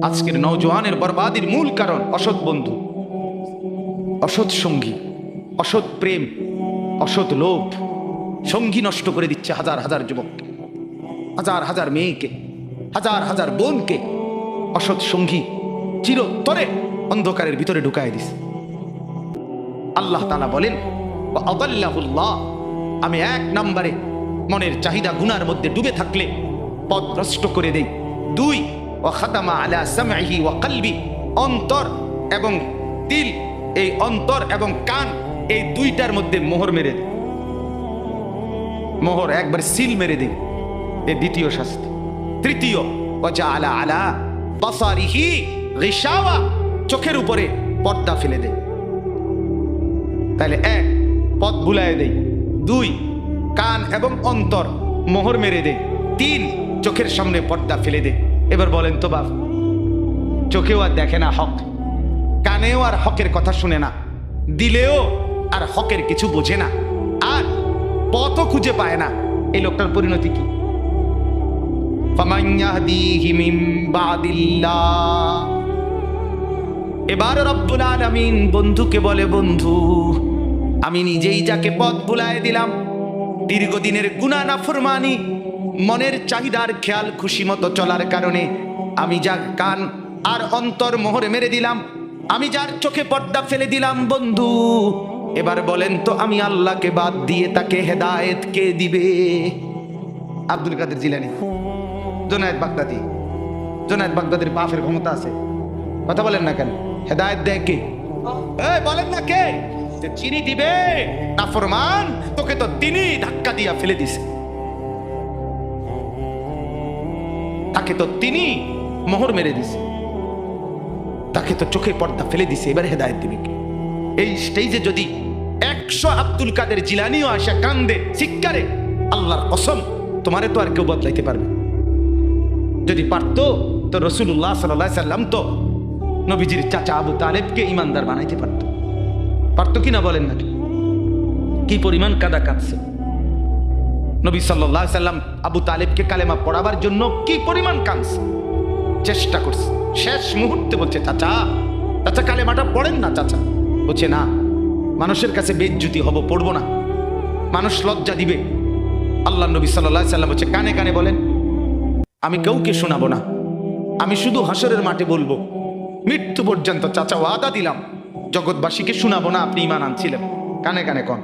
আজকের নওজোয়ানের বরবাদির মূল কারণ অসৎ বন্ধু, অসৎ সঙ্গী, অসৎ প্রেম, অসৎ লোভ। সঙ্গী নষ্ট করে দিচ্ছে হাজার হাজার যুবককে, হাজার হাজার মেয়েকে, হাজার হাজার বোনকে। অসৎ সঙ্গী চিরতরে অন্ধকারের ভিতরে ঢুকায় দিছে। আল্লাহ তাআলা বলেন, আদাল্লাহুল্লাহ, আমি এক নম্বরে মনের চাহিদা গুনার মধ্যে ডুবে থাকলে পথ ভ্রষ্ট করে দেই। দুই, ওয়া খাতামা আলা সামঈহি ওয়া কলবি, অন্তর এবং দিল, এই অন্তর এবং কান, এই দুইটার মধ্যে মোহর মেরে দেয়। মোহর একবার সিল মেরে দেয়, এই দ্বিতীয় শাস্তি। তৃতীয়, ওয়া জাআলা আলা বাসারিহি গিশাওয়া, চোখের উপরে পর্দা ফেলে দেয়। তাহলে এক, পথ ভুলায় দেয়। দুই, কান এবং অন্তর মোহর মেরে দেয়। তিন, চোখের সামনে পর্দা ফেলে দেয়। এবার বলেন তো বাপ, চোখেও আর দেখে না হক, কানেও আর হকের কথা শুনে না, দিলেও আর হকের কিছু বোঝে না, আর পথও খুঁজে পায় না। এই লোকটার পরিণতি কি? ফামান ইয়াহদিহি মিন বাদিল্লাহ। এবার রব্বুল আলামিন বন্ধুকে বলে, বন্ধু, আমি নিজেই যাকে পথ ভুলায় দিলাম, দীর্ঘদিনের গুনাহ নাফরমানি, মনের চাহিদার খেয়াল খুশি মতো চলার কারণে আমি যার কান আর অন্তর মোহরে মেরে দিলাম, আমি যার চোখে পর্দা ফেলে দিলাম, বন্ধু এবার বলেন তো আমি আল্লাহকে বাদ দিয়ে তাকে হেদায়েত কে দিবে? আব্দুল কাদের জিলানী, জুনায়েদ বাগদাদি। জুনায়েদ বাগদাদির বাপের ক্ষমতা আছে, কথা বলেন না কেন? হেদায়েত দেয় কে? বলেন না কে? চিনি দিবে নাফরমান, তোকে তো তিনি ধাক্কা দিয়া ফেলে দিছে, তাকে তো তিনি মোহর মেরে দিছে, তাকে তো চোখে পর্দা ফেলে দিছে, এবার হেদায়েত দিবে কে? এই স্টেজে যদি 100 আব্দুল কাদের জিলানীও আসা কান্দে চিৎকারে, আল্লাহর কসম তোমারে তো আর কেউ বদলাইতে পারবে। যদি পারতো তো রাসূলুল্লাহ সাল্লাল্লাহু আলাইহি সাল্লাম তো নবীজির চাচা আবু তালেবকে ইমানদার বানাইতে পারতো। পারতো কিনা বলেন নাকি? কি পরিমাণ কাদা কাঁদছে নবী সাল্লাল্লাহু আলাইহি সাল্লাম আবু তালেবকে কালেমা পড়াবার জন্য, কি পরিমাণ কাঁদছে, চেষ্টা করছে। শেষ মুহূর্তে বলছে, চাচা চাচা কালেমাটা পড়েন না চাচা। বলছে না, মানুষের কাছে বেইজ্জতি হব, পড়বো না, মানুষ লজ্জা দিবে। আল্লাহ নবী সাল্লাল্লাহু আলাইহি সাল্লাম বলছে, কানে কানে বলেন, আমি কাউকে শোনাবো না, আমি শুধু হাসরের মাঠে বলবো, মৃত্যু পর্যন্ত চাচা ওয়াদা দিলাম জগৎবাসীকে শোনাবো না আপনি ঈমান আনছিলেন। কানে কানে কন।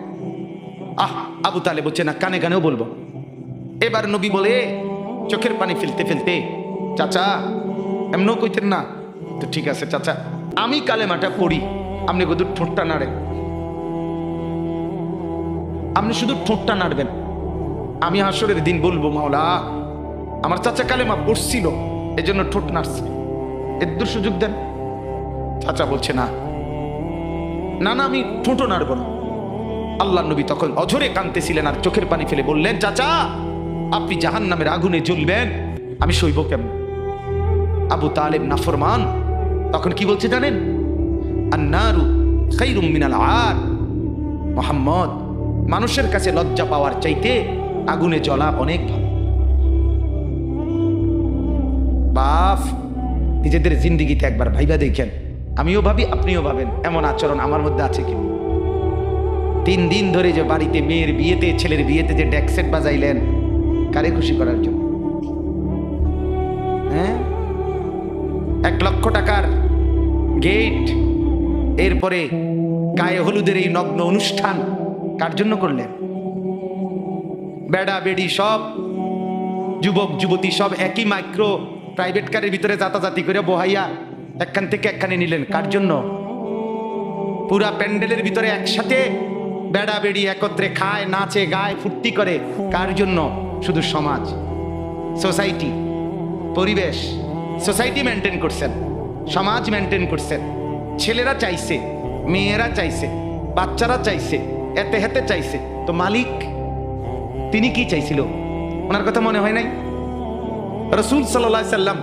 আবু তালেব বলছে না, কানে কানেও বলবো। এবার নবী বলে চোখের পানি ফেলতে ফেলতে, চাচা এমনও কইতেন না তো? ঠিক আছে চাচা, আমি কালেমাটা পড়ি, আপনি শুধু ঠোঁটটা নাড়েন, আপনি শুধু ঠোঁটটা নাড়বেন, আমি হাসরের দিন বলবো, মাওলা আমার চাচা কালেমা পড়ছিল এজন্য ঠোঁট নাড়ছে, এর সুযোগ দেন। চাচা বলছে না না না, আমি ঠোঁটও নাড়ব না। আল্লাহ নবী তখন অঝরে কাঁদতেছিলেন আর চোখের পানি ফেলে বললেন, চাচা আপনি জাহান্নামের আগুনে জ্বলবেন, আমি সইব কেমন? আবু তালেব নাফরমান তখন কি বলছে জানেন? আন্নারু খায়রুম মিনাল আর। মুহাম্মদ, মানুষের কাছে লজ্জা পাওয়ার চাইতে আগুনে জ্বলা অনেক ভালো। বাপ, নিজেদের জিন্দিগিতে একবার ভাইবা দেখেন, আমিও ভাবি আপনিও ভাবেন, এমন আচরণ আমার মধ্যে আছে কি? 3 দিন ধরে যে বাড়িতে মেয়ের বিয়েতে, ছেলের বিয়েতে যে ডেকসেট বাজাইলেন, কারে খুশি করার জন্য? হ্যাঁ, 1 লক্ষ টাকার গেট, এরপরে গায়ে হলুদের এই নগ্ন অনুষ্ঠান কার জন্য করলেন? বেড়া বেড়ি সব, যুবক যুবতী সব একই মাইক্রো প্রাইভেট কারের ভিতরে যাতাযাতি করে বহাইয়া একখান থেকে একখানে নিলেন, কার জন্য? পুরা প্যান্ডেলের ভিতরে একসাথে বেড়া বেড়ি একত্রে খায়, নাচে, গায়, ফুর্তি করে, কার জন্য? শুধু সমাজ, সোসাইটি, পরিবেশ, সোসাইটি মেনটেন করছেন, সমাজ মেনটেন করছেন। ছেলেরা চাইছে, মেয়েরা চাইছে, বাচ্চারা চাইছে, এতে হেতে চাইছে, তো মালিক তিনি কি চাইছিল? ওনার কথা মনে হয় নাই? রাসূল সাল্লাল্লাহু আলাইহি সাল্লাম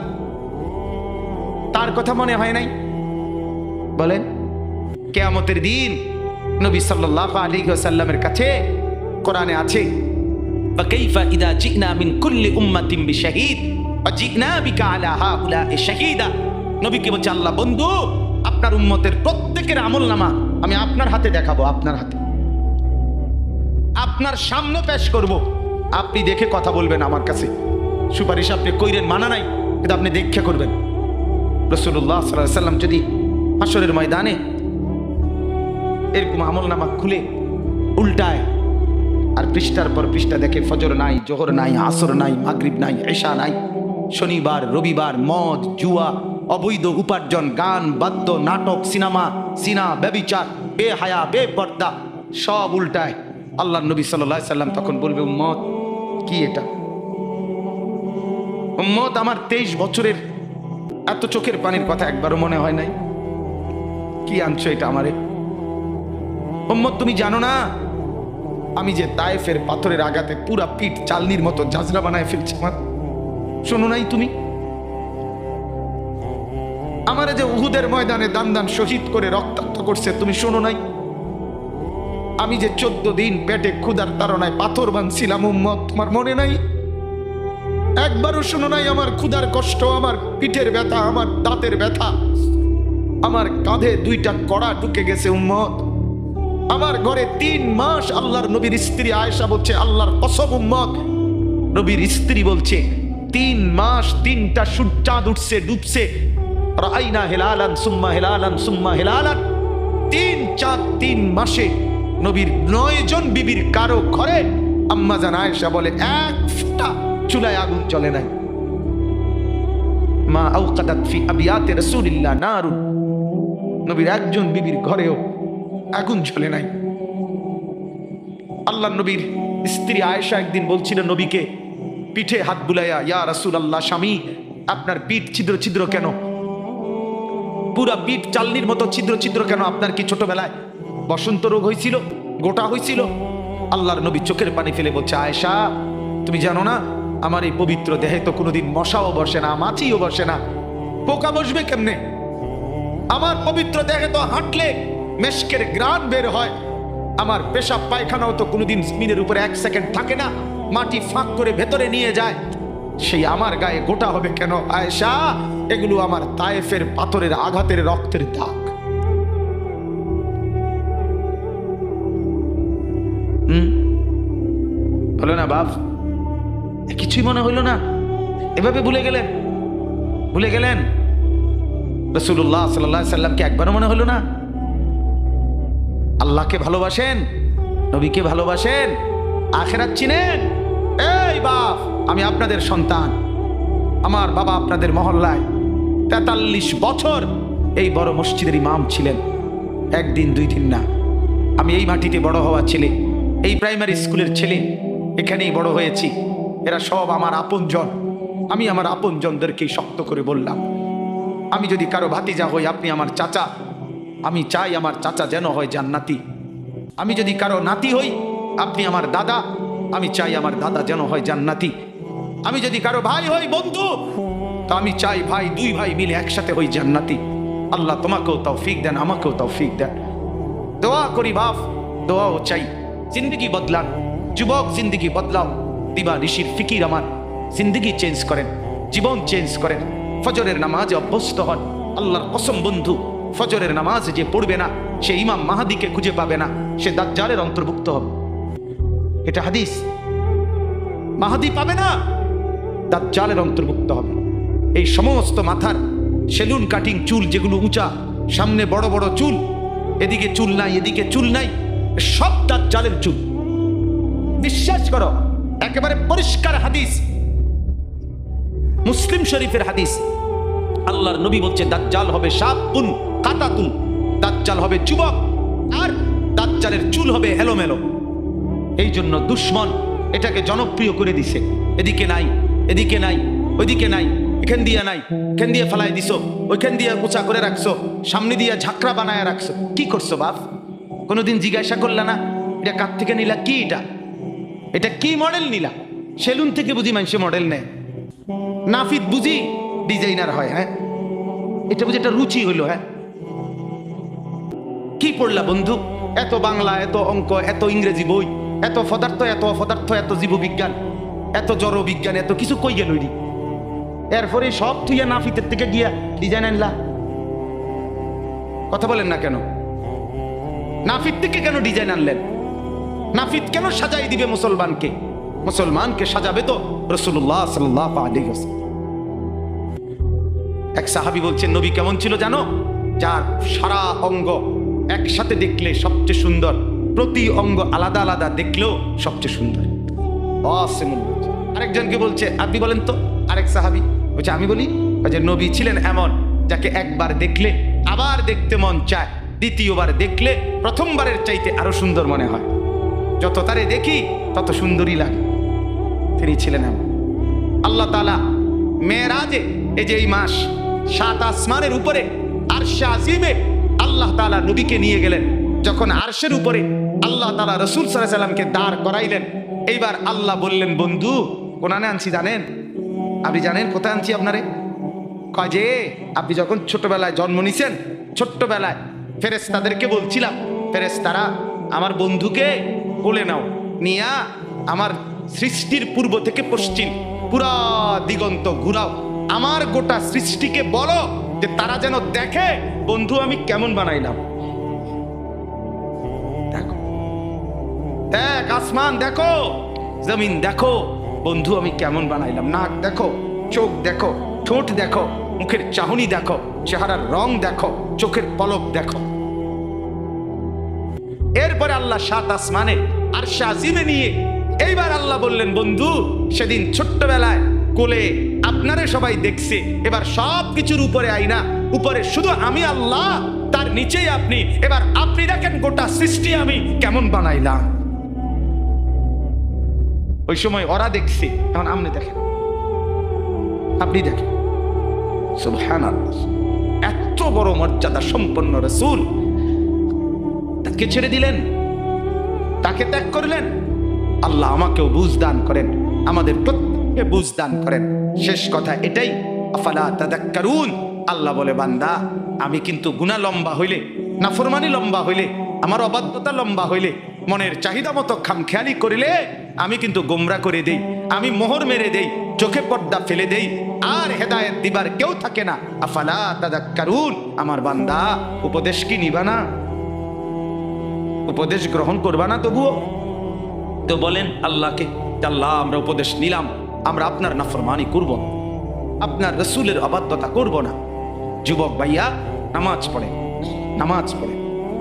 তার কথা মনে হয় নাই? বলেন, কিয়ামতের দিন নবী সাল্লাল্লাহু আলাইহি ওয়াসাল্লামের কাছে কোরআনে আছে, ফাকাইফা ইযা জিনা মিন কুল্লি উম্মাতিন বিশাহীদ ওয়া জিনা বিকা আলা হাউলা'i শাহীদা। নবীকে বলছে আল্লাহ বন্ধু আপনার উম্মতের প্রত্যেকের আমলনামা আমি আপনার হাতে দেখাবো, আপনার হাতে আপনার সামনে পেশ করব, আপনি দেখে কথা বলবেন। আমার কাছে সুপারিশ আপনি কইরেন, মানা নাই, কিন্তু আপনি দেখে করবেন। রাসূলুল্লাহ সাল্লাল্লাহু আলাইহি ওয়াসাল্লাম যদি হাশরের ময়দানে এরকম আমলনামা খুলে উল্টায় আর পৃষ্ঠার পর পৃষ্ঠা দেখে ফজর নাই, জোহর নাই, আসর নাই, মাগরিব নাই, ইশা নাই, শনিবার রবিবার, মদ জুয়া, অবৈধ উপার্জন, গান বাদ্য, নাটক, সিনেমা, সিনা, ব্যভিচার, বেহায়া, বেপর্দা সব উল্টায়। আল্লাহর নবী সাল্লাল্লাহু আলাইহি সাল্লাম তখন বলবে উম্মত কি এটা? উম্মত আমার 23 বছরের এত চোখের পানির কথা একবারও মনে হয় নাই, কি আনছো এটা আমারে? উম্মত তুমি জানো না আমি যে তায়েফের পাথরের আঘাতে পুরা পিঠ চালনির মতো জাজরা বানায় ফেলছি? আমার শোনো নাই তুমি? আমারে যে উহুদের ময়দানে দান দান শহীদ করে রক্তাক্ত করছে তুমি শোনো নাই? আমি যে 14 দিন পেটে ক্ষুধার তাড়নায় পাথর বানছিলাম উম্মত, তোমার মনে নাই? একবারও শোনো নাই আমার ক্ষুধার কষ্ট, আমার পিঠের ব্যথা, আমার দাঁতের ব্যথা, আমার কাঁধে 2টা কড়া ঢুকে গেছে উম্মত। আমার ঘরে 3 মাস আল্লাহর নবীর স্ত্রী আয়েশা বলছে আল্লাহর কসম উম্মত, নবীর স্ত্রী বলছে 3 মাস 3টা সূর্যাঁদ উঠছে ডুবছে, রাআইনা হিলালান সুম্মা হিলালান সুম্মা হিলালান, 3 চাঁদ 3 মাসে নবীর 9 জন বিবির কারো ঘরে আম্মা জান আয়েশা বলে এক ফোঁটা চুলায় আগুন জ্বলে নাই। মা আওকাদাত ফি আবিয়াতে রাসূলিল্লাহ নারুন, নবীর একজন বিবির ঘরেও আগুন জ্বলে নাই। আল্লাহ নবীর স্ত্রী আয়েশা একদিন বলছিল নবীকে পিঠে হাত বুলাইয়া, ইয়া রাসূলুল্লাহ স্বামী আপনার পিঠ ছিদ্র ছিদ্র কেন? পুরা পিঠ চালনির মতো ছিদ্র ছিদ্র কেন? আপনার কি ছোটবেলায় বসন্ত রোগ হয়েছিল, গোটা হয়েছিল? আল্লাহর নবী চোখের পানি ফেলে বলছে আয়েশা তুমি জানো না আমার এই পবিত্র দেহে তো কোনোদিন মশাও বসে না, মাছিও বসে না, পোকা বসবে কেমনে? আমার পবিত্র দেহে তো হাঁটলে মেশকের গ্রান বের হয়, আমার পেশাব পায়খানাও তো কোনোদিন জমিনের উপরে 1 সেকেন্ড থাকে না, মাটি ফাঁক করে ভেতরে নিয়ে যায়, সেই আমার গায়ে গোটা হবে কেন? আয়েশা এগুলো আমার তায়েফের পাথরের আঘাতের রক্তের দাগ। হলো না বাপ? কিছুই মনে হইল না? এভাবে ভুলে গেলেন, ভুলে গেলেন? রাসূলুল্লাহ সাল্লাল্লাহু আলাইহি সাল্লামকে একবারও মনে হলো না? আল্লাহকে ভালোবাসেন, নবীকে ভালোবাসেন, আখিরাত চিনেন? এই বাপ আমি আপনাদের সন্তান, আমার বাবা আপনাদের মহল্লায় 43 বছর এই বড় মসজিদের ইমাম ছিলেন, একদিন 2 দিন না। আমি এই মাটিতে বড় হওয়া ছেলে, এই প্রাইমারি স্কুলের ছেলে, এখানেই বড় হয়েছি, এরা সব আমার আপনজন। আমি আমার আপনজনদেরকেই শক্ত করে বললাম আমি যদি কারো ভাতিজা হই আপনি আমার চাচা, আমি চাই আমার চাচা যেন হয় জান্নাতি। আমি যদি কারো নাতি হই আপনি আমার দাদা, আমি চাই আমার দাদা যেন হয় জান্নাতি। আমি যদি কারো ভাই হই বন্ধু, তো আমি চাই ভাই 2 ভাই মিলে একসাথে হই জান্নাতি। আল্লাহ তোমাকেও তৌফিক দেন, আমাকেও তৌফিক দেন। দোয়া করি বাপ, দোয়াও চাই। জিন্দগি বদলান যুবক, জিন্দগি বদলাও। দিবা ঋষির ফিকির আমার, জিন্দগি চেঞ্জ করেন, জীবন চেঞ্জ করেন। ফজরের নামাজে অভ্যস্ত হন। আল্লাহর কসম বন্ধু, ফজরের নামাজ যে পড়বে না সে ইমাম মাহাদিকে খুঁজে পাবে না, সে দাজ্জালের অন্তর্ভুক্ত হবে। এটা হাদিস। মাহাদি পাবে না, দাজ্জালের অন্তর্ভুক্ত হবে। এই সমস্ত মাথার সেলুন কাটিং চুল যেগুলো উঁচা, সামনে বড় বড় চুল, এদিকে চুল নাই এদিকে চুল নাই, সব দাজ্জালের চুল। বিশ্বাস করো, একেবারে পরিষ্কার হাদিস, মুসলিম শরীফের হাদিস। আল্লাহর নবী বলছে দাজ্জাল হবে শাবুন কাতাতুন, দাজ্জাল হবে যুবক, আর দাজ্জালের চুল হবে এলোমেলো। এই জন্য দুশ্মন এটাকে জনপ্রিয় করে দিছে। এদিকে নাই এদিকে নাই, ওইদিকে নাই, এখান দিয়ে নাই, এখান দিয়ে ফেলাই দিছো, ওইখান দিয়ে উঁচা করে রাখছো, সামনে দিয়ে ঝাঁকড়া বানায় রাখছো। কি করছো বাপ? কোনোদিন জিজ্ঞাসা করলা না এটা কার থেকে নিলা? কি এটা? এটা কি মডেল নিলা? সেলুন থেকে বুঝি মানুষে মডেল নেয়, নাফিদ বুঝি ডিজাইনার হয়। হ্যাঁ, এটা বুঝি একটা রুচি হইলো। হ্যাঁ, কি পড়লা বন্ধু? এত বাংলা, এত অঙ্ক, এত ইংরেজি বই, এত পদার্থ, এত অপদার্থ, এত জীববিজ্ঞান, এত জড় বিজ্ঞান, এত কিছু কই গেল? এরপরে সব থুইয়া নাফিতের থেকে গিয়া ডিজাইন আনলা। কথা বলেন না কেন? নাফিত থেকে কেন ডিজাইন আনলেন? নাফিত কেন সাজাই দিবে মুসলমানকে? মুসলমানকে সাজাবে তো রাসূলুল্লাহ সাল্লাল্লাহু আলাইহি ওয়াসাল্লাম। এক সাহাবী বলছেন, নবী কেমন ছিল জানো? যার সারা অঙ্গ একসাথে দেখলে সবচেয়ে সুন্দর, প্রতি অঙ্গ আলাদা আলাদা দেখলেও সবচেয়ে সুন্দর। আরেকজনকে বলছে, আপনি বলেন তো। আরেক সাহাবী বলছে, আমি বলি। যে নবী ছিলেন এমন যাকে একবার দেখলে আবার দেখতে মন চায়, দ্বিতীয়বার দেখলে প্রথমবারের চাইতে আরো সুন্দর মনে হয়। যত তারে দেখি তত সুন্দরই লাগে। তিনি ছিলেন এমন। আল্লাহ তাআলা মেরাজে, এই যে এই মাস, 7 আসমানের উপরে আরশে আজিমে আল্লাহ তাআলা নবীকে নিয়ে গেলেন। যখন আরশের উপরে আল্লাহ তাআলা রাসূল সাল্লাল্লাহু আলাইহি সাল্লামকে দাঁড় করাইলেন, এইবার আল্লাহ বললেন, বন্ধু কোনানে আনছি জানেন? আপনি জানেন কোথায় আনছি আপনারে? কয় যে আপনি যখন ছোটবেলায় জন্ম নিছেন, ছোট্টবেলায় ফেরেশতাদেরকে বলছিলাম, ফেরেশতারা আমার বন্ধুকে কোলে নাও, নিয়া আমার সৃষ্টির পূর্ব থেকে পশ্চিম পুরা দিগন্ত ঘুরাও, আমার গোটা সৃষ্টিকে বলো যে তারা যেন দেখে বন্ধু আমি কেমন বানাইলাম। দেখো, দেখ আসমান দেখো, জমিন দেখো, বন্ধু আমি কেমন বানাইলাম। নাক দেখো, চোখ দেখো, ঠোঁট দেখো, মুখের চাহনি দেখো, চেহারার রং দেখো, চোখের পলক দেখো। এরপরে আল্লাহ 7 আসমানে আরশে আজিমে নিয়ে এইবার আল্লাহ বললেন, বন্ধু সেদিন ছোট্টবেলায় কোলে আপনারে সবাই দেখছে, এবার সব কিছুর উপরে আইনা, উপরে শুধু আমি আল্লাহ, তার নিচেই আপনি। এবার আপনি দেখেন গোটা সৃষ্টি আমি কেমন বানাইলাম। ওই সময় ওরা দেখছে, এখন আপনি দেখেন, আপনি দেখেন। সুবহানাল্লাহ, এত বড় মর্যাদা সম্পন্ন রাসূল, তাকে ছেড়ে দিলেন, তাকে ত্যাগ করলেন। আল্লাহ আমাকেও বুঝ দান করেন, আমাদের প্রত্যেককে বুঝ দান করেন। শেষ কথা এটাই, আফালা তাযাক্কারুন। আল্লাহ বলে, বান্দা আমি কিন্তু গুনাহ লম্বা হইলে, নাফরমানি লম্বা হইলে, আমার অবাধ্যতা লম্বা হইলে, মনের চাহিদা মতো খামখেয়ালি করিলে আমি কিন্তু গোমরা করে দেই, আমি মোহর মেরে দেই, চোখে পর্দা ফেলে দেই, আর হেদায়েত দিবার কেউ থাকে না। আফালা তাযাক্কারুন। আমার বান্দা উপদেশ কি নিবা না? উপদেশ গ্রহণ করবা না? তবুও তো বলেন আল্লাহকে, আল্লাহ আমরা উপদেশ নিলাম, আমরা আপনার নাফরমানি করব, আপনার রাসূলের অবাধ্যতা করব না। যুবক ভাইয়া, নামাজ পড়ে, নামাজ পড়ে,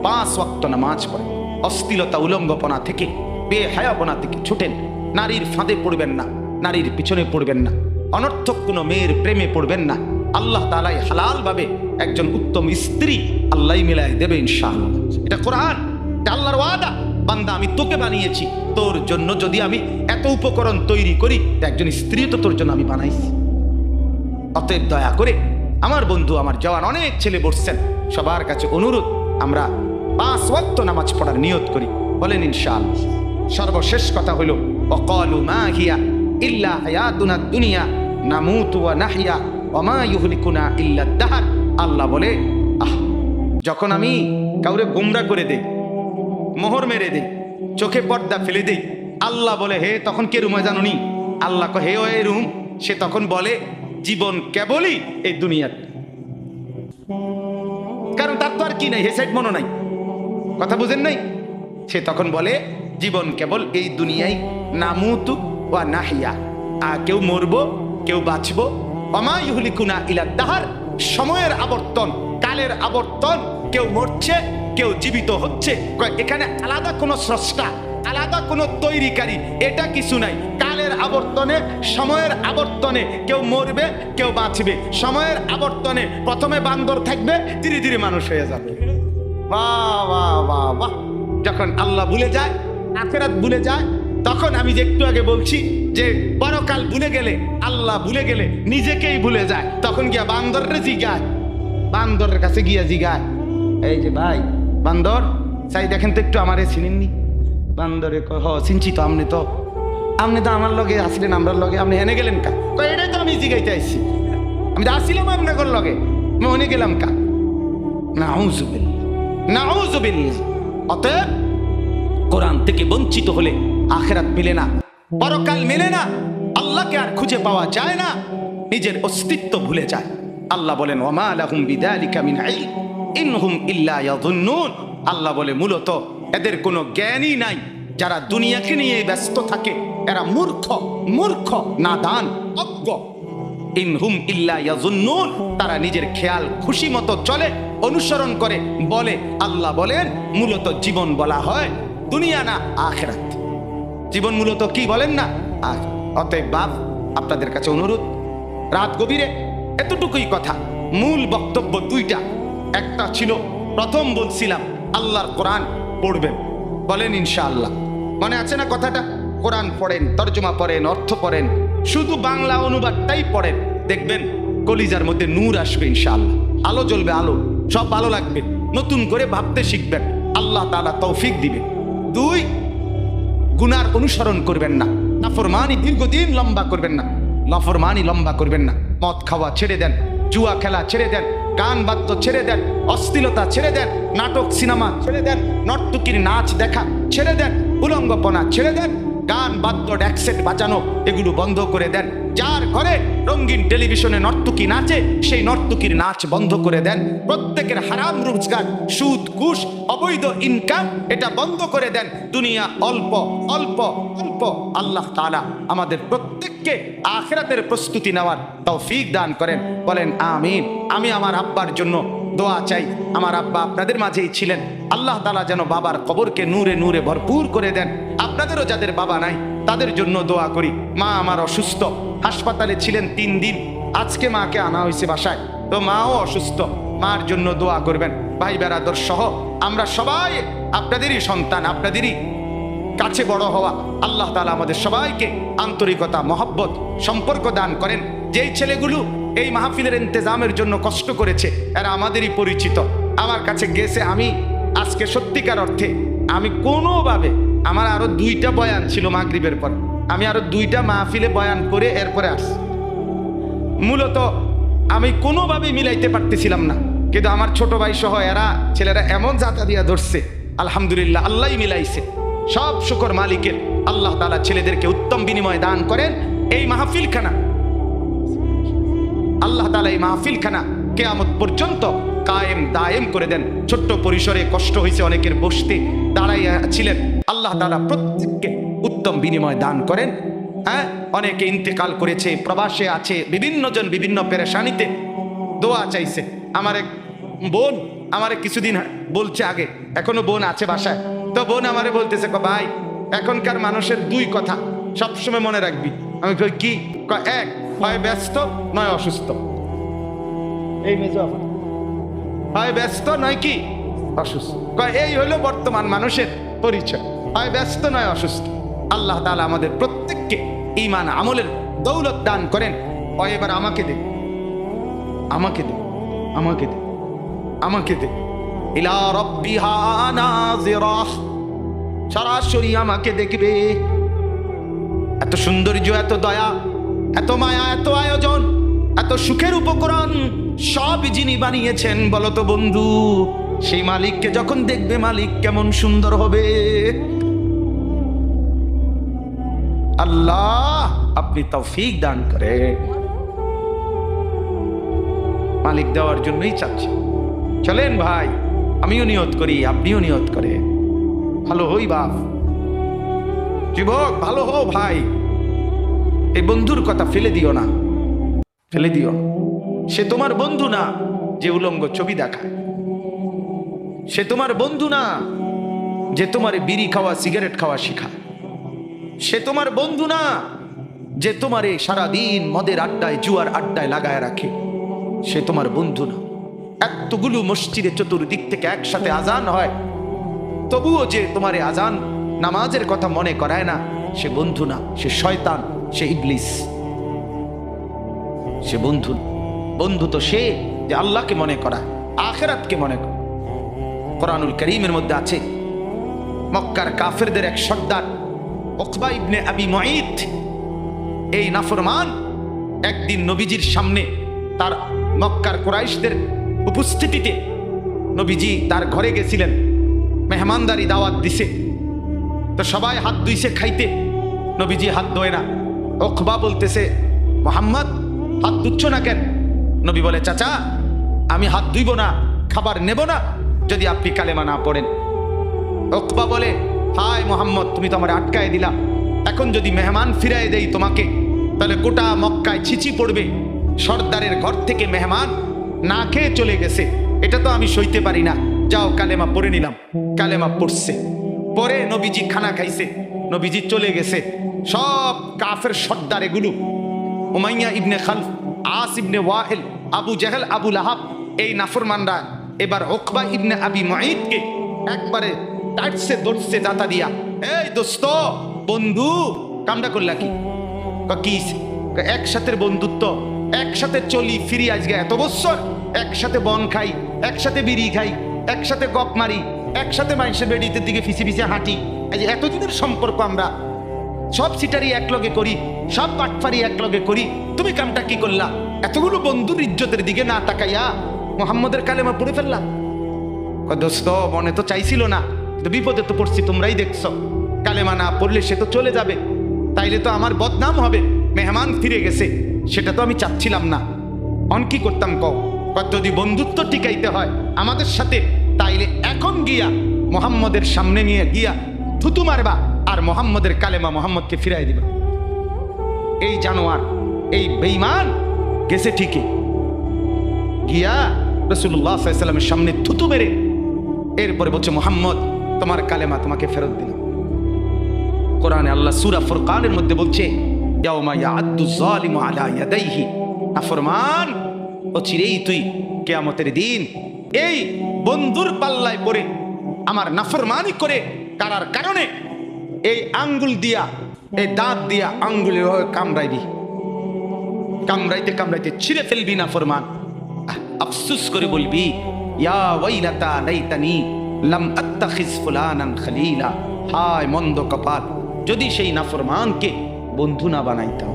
5 ওয়াক্ত নামাজ পড়ে, অশ্লীলতা উলঙ্গপনা থেকে, বেহায়াপনা থেকে ছুটেন। নারীর ফাঁদে পড়বেন না, নারীর পিছনে পড়বেন না, অনর্থক কোনো মেয়ের প্রেমে পড়বেন না। আল্লাহ তাআলাই হালাল ভাবে একজন উত্তম স্ত্রী আল্লাহ মিলাই দেবে ইনশাআল্লাহ। এটা কোরআন, এটা আল্লাহর ওয়াদা। বান্দা আমি তোকে বানিয়েছি, তোর জন্য যদি আমি এত উপকরণ তৈরি করি, একজন স্ত্রী তো তোর জন্য আমি বানাইছি। অতএব দয়া করে আমার বন্ধু, আমার জওয়ান অনেক ছেলে বসছেন, সবার কাছে অনুরোধ, আমরা 5 ওয়াক্ত নামাজ পড়ার নিয়ত করি, বলেন ইনশাআল্লাহ। সর্বশেষ কথা হলো, ওয়াকালু মা হিয়া ইল্লা হায়াতুনা দুনিয়া নামুতু ওয়া নাহইয়া ওয়া মা ইউহলিকুনা ইল্লা দাহর। আল্লাহ বলে, যখন আমি কাউরে গোমরা করে দেই, মোহর মেরে দেই, চোখে পর্দা ফেলে দেই, আল্লাহ বলে, হে তখন কে রুমে জানুনি? আল্লাহ হে ও এ রুম। সে তখন বলে, জীবন কেবলই এই দুনিয়াতে, কারণ তার তো আর কি নাই, হে সাইড মনো নাই, কথা বুঝেন নাই? সে তখন বলে, জীবন কেবল এই দুনিয়ায়, নামুতু ওয়া নাহিয়া, কেউ মরবো কেউ বাঁচবো, ওমা ইউহলিকুনা ইলা দাহর, সময়ের আবর্তন, কালের আবর্তন, কেউ মরছে কেউ জীবিত হচ্ছে। এখানে আলাদা কোনো স্রষ্টা, আলাদা কোনো তৈরিকারী, এটা কিছু নাই। কালের আবর্তনে, সময়ের আবর্তনে কেউ মরবে কেউ বাঁচবে। সময়ের আবর্তনে প্রথমে বান্দর থাকবে, ধীরে ধীরে মানুষ হয়ে যাবে। বাহ বাহ বাহ বাহ। যখন আল্লাহ ভুলে যায়, আখিরাত ভুলে যায়, তখন আমি যে একটু আগে বলছি যে পরকাল ভুলে গেলে, আল্লাহ ভুলে গেলে নিজেকেই ভুলে যায়, তখন গিয়া বান্দরের জিগায়, বান্দরের কাছে গিয়া জিগায়, এই যে ভাই বান্দর, চাই দেখেন তো একটু আমারে চিনেননি? বান্দরে কয়, হ চিনছি তো, আপনি তো আমার লগে আসলেন, আমরা লগে, আপনি এনে গেলেন কা? কয়, এটাই তো আমি জিগাইতে আসছি, আমি তো আসছিলাম আপনার লগে, আমি ওনে গেলাম কা? নাউযুবিল্লাহ, নাউযুবিল্লাহ। অতএব কোরআন থেকে বঞ্চিত হলে আখিরাত মেলে না, পরকাল মেলে না, আল্লাহকে আর খুঁজে পাওয়া যায় না। নিজের অস্তিত্ব ভুলে যায়। আল্লাহ বলেন ওয়ামা লাহুম বিযালিকা মিন ইলম ইনহুম ইল্লা ইয়াযুন্নুন। আল্লাহ বলে মূলত এদের কোনো জ্ঞানই নাই। যারা দুনিয়াকে নিয়ে ব্যস্ত থাকে এরা মূর্খ নাদান অজ্ঞ। ইনহুম ইল্লা ইয়াযুন্নুন, তারা নিজের খেয়াল খুশি মতো চলে, অনুসরণ করে, বলে। আল্লাহ বলেন মূলত জীবন বলা হয় দুনিয়া না আখিরাত। জীবন মূলত কি বলেন না? অতএব বাপ, আপনাদের কাছে অনুরোধ, রাত গভীরে এতটুকুই কথা। মূল বক্তব্য দুইটা। একটা ছিল প্রথম বলছিলাম আল্লাহর কোরআন পড়বেন, বলেন ইনশাআল্লাহ। মনে আছে না কথাটা? কোরআন পড়েন, তরজমা পড়েন, অর্থ পড়েন, শুধু বাংলা অনুবাদটাই পড়েন, দেখবেন কলিজার মধ্যে নূর আসবে ইনশাআল্লাহ, আলো জ্বলবে, আলো, সব ভালো লাগবে, নতুন করে ভাবতে শিখবেন, আল্লাহ তাআলা তৌফিক দিবেন। দুই, গুনার অনুসরণ করবেন না, নাফরমানি দীর্ঘদিন লম্বা করবেন না, নাফরমানি লম্বা করবেন না। মদ খাওয়া ছেড়ে দেন, জুয়া খেলা ছেড়ে দেন, গান বাদ্য ছেড়ে দেন, অশ্লীলতা ছেড়ে দেন, নাটক সিনেমা ছেড়ে দেন, নর্তকীর নাচ দেখা ছেড়ে দেন, উলঙ্গপনা ছেড়ে দেন, গান বাদ্য ড্যাকসেট বাজানো এগুলো বন্ধ করে দেন। যার ঘরে রঙিন টেলিভিশনে নর্তকী নাচে সেই নর্তকীর নাচ বন্ধ করে দেন। প্রত্যেকের হারাম রোজগার, সুদ, ঘুষ, অবৈধ ইনকাম এটা বন্ধ করে দেন। দুনিয়া অল্প অল্প অল্প। আল্লাহ তাআলা আমাদের প্রত্যেককে আখিরাতের প্রস্তুতি নেওয়ার তৌফিক দান করেন, বলেন আমিন। আমি আমার আব্বার জন্য দোয়া চাই। আমার আব্বা আপনাদের মাঝেই ছিলেন, আল্লাহ তাআলা যেন বাবার কবরকে নূরে নূরে ভরপুর করে দেন। আপনাদেরও যাদের বাবা নাই তাদের জন্য দোয়া করি। মা আমার অসুস্থ, হাসপাতালে ছিলেন 3 দিন, আজকে মাকে আনা হয়েছে বাসায়, তো মাও অসুস্থ, মার জন্য দোয়া করবেন। ভাই বেরাদর সহ আমরা সবাই আপনাদেরই সন্তান, আপনাদেরই কাছে বড় হওয়া। আল্লাহ তাআলা আমাদের সবাইকে আন্তরিকতা, মহব্বত, সম্পর্ক দান করেন। যেই ছেলেগুলো এই মাহফিলের ইন্তজামের জন্য কষ্ট করেছে এরা আমাদেরই পরিচিত, আমার কাছে গেছে। আমি আজকে সত্যিকার অর্থে আমি কোনোভাবে, আমার আরো 2টা বয়ান ছিল মাগরিবের পর, আমি আরো 2টা মাহফিলে বয়ান করে এরপরে আসছি। মূলত আমি কোনোভাবেই মিলাইতে পারতেছিলাম না, কিন্তু আমার ছোট ভাই সহ এরা ছেলেরা এমন জাতা দিয়া ধরছে, আলহামদুলিল্লাহ আল্লাহই মিলাইছে। সব শুকর মালিকের। আল্লাহ তাআলা ছেলেদেরকে উত্তম বিনিময় দান করেন। এই মাহফিলখানা আল্লাহ তাআলা এই মাহফিলখানা কিয়ামত পর্যন্ত কায়েম দায়েম করে দেন। ছোট্ট পরিসরে কষ্ট হয়েছে অনেকের, বসতে দাঁড়াইয়া ছিলেন, আল্লাহ তাআলা প্রত্যেককে উত্তম বিনিময় দান করেন। হ্যাঁ, অনেকে ইন্তেকাল করেছে, প্রবাসে আছে, বিভিন্ন জন বিভিন্ন পেরেশানিতে দোয়া চাইছে। আমার এক বোন আমারে কিছুদিন বলছে, আগে এখনো বোন আছে বাসায়, তো বোন আমারে বলতেছে, ভাই এখনকার মানুষের 2 কথা সবসময় মনে রাখবি। আমি কই কি? এক, হয় ব্যস্ত নয় অসুস্থ। এই মেজো হয় ব্যস্ত নয় কি অসুস্থ। এই হলো বর্তমান মানুষের পরিচয়, হয় ব্যস্ত নয় অসুস্থ। আল্লাহ তাআলা আমাদের প্রত্যেককে ঈমান আমলের দৌলত দান করেন। এবার আমাকে দে, আমাকে দে, আমাকে দে, আমাকে দে। ইলা রাব্বিহা নাযিরাহ, সরাসরি আমাকে দেখবে। এত সৌন্দর্য, এত দয়া, এত মায়া, এত আয়োজন, এত সুখের উপকরণ সব যিনি বানিয়েছেন বলো তো বন্ধু, সেই মালিককে যখন দেখবে মালিক কেমন সুন্দর হবে। আল্লাহ আপনি তৌফিক দান করে। মালিক দেওয়ার জন্যই চাচ্ছি। চলেন ভাই, আমিও নিয়ত করি, আপনিও নিয়ত করে। ভালো হই বাপ, যুবক ভালো হো ভাই। এই বন্ধুর কথা ফেলে দিও না, ফেলে দিও। সে তোমার বন্ধু না যে উলঙ্গ ছবি দেখায়, সে তোমার বন্ধু না যে তোমার বিড়ি খাওয়া, সিগারেট খাওয়া শিখায়, সে তোমার বন্ধু না যে তোমারে সারাদিন মদের আড্ডায়, জুয়ার আড্ডায় লাগায় রাখে, সে তোমার বন্ধু না। এতগুলো মসজিদে চতুর্দিক থেকে একসাথে আজান হয়, তবুও যে তোমারে আজান নামাজের কথা মনে করায় না, সে বন্ধু না, সে শয়তান, সে ইবলিস, সে বন্ধু। বন্ধু তো সে যে আল্লাহকে মনে করা, আখিরাতকে মনে করা। কোরআনুল কারীমের মধ্যে আছে, মক্কার কাফেরদের এক সর্দার উকবা ইবনে আবি মুঈত, এই নাফরমান একদিন নবীজির সামনে, তার মক্কার কুরাইশদের উপস্থিতিতে নবীজি তার ঘরে গেছিলেন, মেহমানদারি দাওয়াত দিছে, তো সবাই হাত ধুইছে খাইতে, নবীজি হাত ধোয় না। উকবা বলতেছে, মুহাম্মদ হাত ধুচ্ছ না কেন? নবী বলে, চাচা আমি হাত ধুইব না, খাবার নেব না যদি আপনি কালেমা না পড়েন। উকবা বলে, হায় মোহাম্মদ, তুমি তো আমার আটকায় দিলা, এখন যদি মেহমান ফিরাই দেই তোমাকে, তাহলে গোটা মক্কায় ছিচি পড়বে। সর্দারের ঘর থেকে মেহমান না খেয়ে চলে গেছে, এটা তো আমি সইতে পারি না। যাও কালেমা পড়ে নিলাম। কালেমা পড়ছে, পরে নবীজি খানা খাইছে, নবীজি চলে গেছে। সব কাফের সর্দার এগুলো, উমাইয়া ইবনে খালফ, আস ইবনে ওয়াহিল, আবু জেহেল, আবু লাহাব, এই নাফরমানরা এবার উকবা ইবনে আবি মুঈদকে একবারে টাইটসে ধরছে দাতা দিয়া। এই দোস্ত, বন্ধু, কামটা করলা কি? কি একসাথে বন্ধুত্ব, একসাথে চলি ফিরি, আজকে এত বছর একসাথে বন খাই, একসাথে বিড়ি খাই, একসাথে গপ মারি, একসাথে মানুষের বেডিতে দিকে ফিসে ফিসে হাঁটি। এই যে এতদিনের সম্পর্ক, আমরা সব সিটারি একলগে করি, সব পাটফারি একলগে করি, তুমি কামটা কি করলা? এতগুলো বন্ধুর ইজ্জতের দিকে না তাকাইয়া মুহাম্মদের কালেমা পড়ে ফেললা। দোস্ত, মনে তো চাইছিল না, তো বিপদে তো পড়ছি, তোমরাই দেখছো। কালেমা না পড়লে সে তো চলে যাবে, তাইলে তো আমার বদনাম হবে। মেহমান ফিরে গেছে, সেটা তো আমি চাচ্ছিলাম না। অন কি করতাম কও? যদি বন্ধুত্ব টিকাইতে হয় আমাদের সাথে, তাইলে এখন গিয়া মুহাম্মদের সামনে নিয়ে গিয়া থুতু মারবা আর মুহাম্মদের কালেমা মুহাম্মদকে ফিরাই দিবা। এই জানোয়ার, এই বেঈমান গেছে ঠিকই, গিয়া রাসূলুল্লাহ সাল্লাল্লাহু আলাইহি ওয়াসাল্লামের সামনে থুতু মেরে এরপরে বলছে, মুহাম্মদ তোমার কালেমা তোমাকে ফেরত দিলাম। কোরআনে আল্লাহ সূরা ফুরকানের মধ্যে বলছে, ইয়াউমা ইয়াআদ্দু যালিমু আলা ইয়াদাইহি, নাফরমান অচিরেই তুই কিয়ামতের দিন এই বন্ধুর পাল্লায় পড়ে আমার নাফরমানি করে কারার কারণে এই আঙ্গুল দিয়া, এই দাঁত দিয়া আঙ্গুলে কামড়াইবি, কামড়াইতে কামড়াইতে ছিঁড়ে ফেলবি নাফরমান। আফসোস করে বলবি, ইয়া ওয়াইলাতা লাইতানি লাম আত্তাখিজ ফুলানান খলিলা, হায় মন্দ কপাল, যদি সেই নাফরমানকে বন্ধু না বানাইতাম।